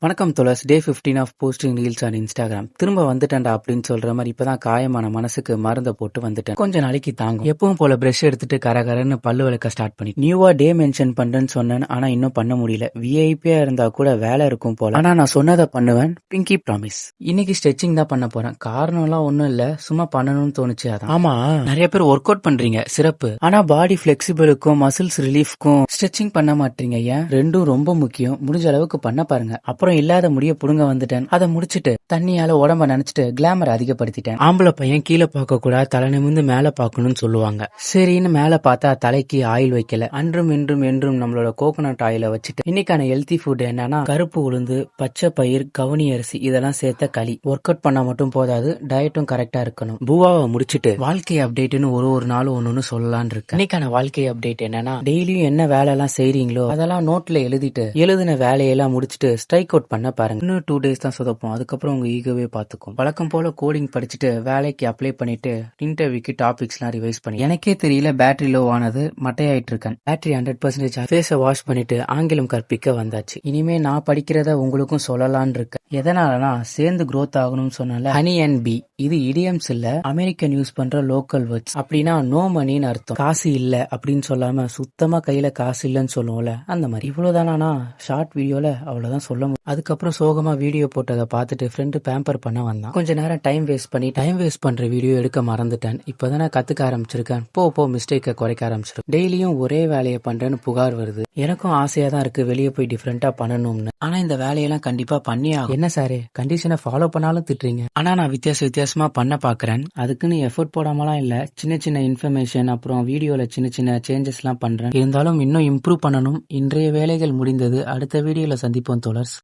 வணக்கம் தோழர்ஸ். Day 15 of posting reels on Instagram. திரும்ப வந்துட்டேன்டா அப்படின்னு சொல்ற மாதிரி இப்பதான் காயமான மனசுக்கு மருந்த போட்டு வந்துட்டேன். கொஞ்ச நாளைக்கு தாங்கும். எப்பவும் போல பிரஷ் எடுத்துட்டு கரகரன்னு பல்லு விளக்க ஸ்டார்ட் பண்ணி நியூவா டே மென்ஷன் பண்றேன்னு சொன்னேன். ஆனா இன்னும் பண்ண முடியல. விஐபியா இருந்தா கூட வேலை இருக்கும் போல. ஆனா நான் சொன்னதை பண்ணுவேன். பிங்கி ப்ராமிஸ். இன்னைக்கு ஸ்ட்ரெச்சிங் தான் பண்ண போறேன். காரணம் எல்லாம் ஒண்ணும் இல்ல, சும்மா பண்ணணும்னு தோணுச்சு. அதான். ஆமா, நிறைய பேர் ஒர்க் அவுட் பண்றீங்க, சிறப்பு. ஆனா பாடி பிளெக்சிபிளுக்கும் மசில்ஸ் ரிலீஃப்க்கும் ஸ்ட்ரெச்சிங் பண்ண மாட்டீங்க. ஏன்? ரெண்டும் ரொம்ப முக்கியம். முடிஞ்ச அளவுக்கு பண்ண பாருங்க. அப்புறம் இல்லாத முடிய புடுங்க வந்துட்டேன். அதை முடிச்சிட்டு தண்ணியால உடம்ப நினைச்சிட்டு கிளாமர் அதிகப்படுத்திட்டேன். ஆம்பளை பையன் கீழே பார்க்க கூடாது, தலை நிமிர்ந்து மேல பார்க்கணும்னு சொல்லுவாங்க. சரின்னு மேல பார்த்தா தலைக்கு ஆயில் வைக்கல. அன்றும் இன்றும் என்றும் நம்மளோட கோகோனட் ஆயில வச்சுட்டு இன்னைக்கான ஹெல்தி ஃபுட் என்னன்னா கருப்பு உளுந்து, பச்சை பயிர், கவுனி அரிசி இதெல்லாம் சேர்த்த களி. ஒர்க் அவுட் பண்ணா மட்டும் போதாது, டயட்டும் கரெக்டா இருக்கணும். பூவாவை முடிச்சிட்டு வாழ்க்கை அப்டேட்னு ஒரு நாள் ஒன்னு சொல்லலான் இருக்கு. இன்னைக்கான வாழ்க்கை அப்டேட் என்னன்னா, டெய்லியும் என்ன வேலை எல்லாம் செய்றீங்களோ அதெல்லாம் நோட்ல எழுதிட்டு எழுதின வேலையெல்லாம் முடிச்சிட்டு ஸ்ட்ரைக் அவுட் பண்ண பாருங்க. இன்னும் 2 days தான் சொதப்போம். அதுக்கப்புறம் உங்க ஈகோவே பாத்துக்கும். வழக்கம் போல கோடிங் படிச்சுட்டு வேலைக்கு அப்ளை பண்ணிட்டு இன்டர்வியூக்கு டாபிக்ஸ் எல்லாம் ரிவைஸ் பண்ணி எனக்கே தெரியல பேட்டரி லோ ஆனது, மட்டையாயிட்டு இருக்கேன். பேட்டரி 100% ஃபேஸை வாஷ் பண்ணிட்டு ஆங்கிலம் கற்பிக்க வந்தாச்சு. இனிமே நான் படிக்கிறத உங்களுக்கும் சொல்லலான் இருக்கேன். எதனாலனா சேர்ந்து growth ஆகணும்னு சொன்னால ஹனி அண்ட் பி. இது இடியம்ஸ் இல்ல, அமெரிக்கன் யூஸ் பண்ற லோக்கல் வேர்ட்ஸ். அப்படின்னா நோ மணின்னு அர்த்தம். காசு இல்ல அப்படின்னு சொல்லாம சுத்தமா கையில காசு இல்லன்னு சொல்லுவோம்ல, அந்த மாதிரி. இவ்வளவுதானா ஷார்ட் வீடியோல அவ்வளவுதான் சொல்ல முடியும். அதுக்கப்புறம் சோகமா வீடியோ போட்டதை பார்த்துட்டு ஃப்ரெண்டு பேம்பர் பண்ண வந்தான். கொஞ்ச நேரம் டைம் வேஸ்ட் பண்ற வீடியோ எடுக்க மறந்துட்டேன். இப்பதான் நான் கத்துக்க ஆரம்பிச்சிருக்கேன். போ மிஸ்டேக்கை குறைக்க ஆரம்பிச்சிருக்கேன். டெய்லியும் ஒரே வேலையை பண்றேன்னு புகார் வருது. எனக்கும் ஆசையா தான் இருக்கு வெளியே போய் டிஃப்ரெண்டா பண்ணணும்னு. ஆனா இந்த வேலையெல்லாம் கண்டிப்பா பண்ணி ஆகும். என்ன சாரு கண்டிஷனை ஃபாலோ பண்ணாலும் திட்டுறீங்க. ஆனா நான் வித்தியாசமா பண்ண பாக்குறேன். அதுக்குன்னு எஃபோர்ட் போடாமலாம் இல்ல. சின்ன இன்ஃபர்மேஷன் அப்புறம் வீடியோல சின்ன சேஞ்சஸ் எல்லாம் பண்றேன். இருந்தாலும் இன்னும் இம்ப்ரூவ் பண்ணணும். இன்றைய வேலைகள் முடிந்தது. அடுத்த வீடியோல சந்திப்போம் தோழர்ஸ்.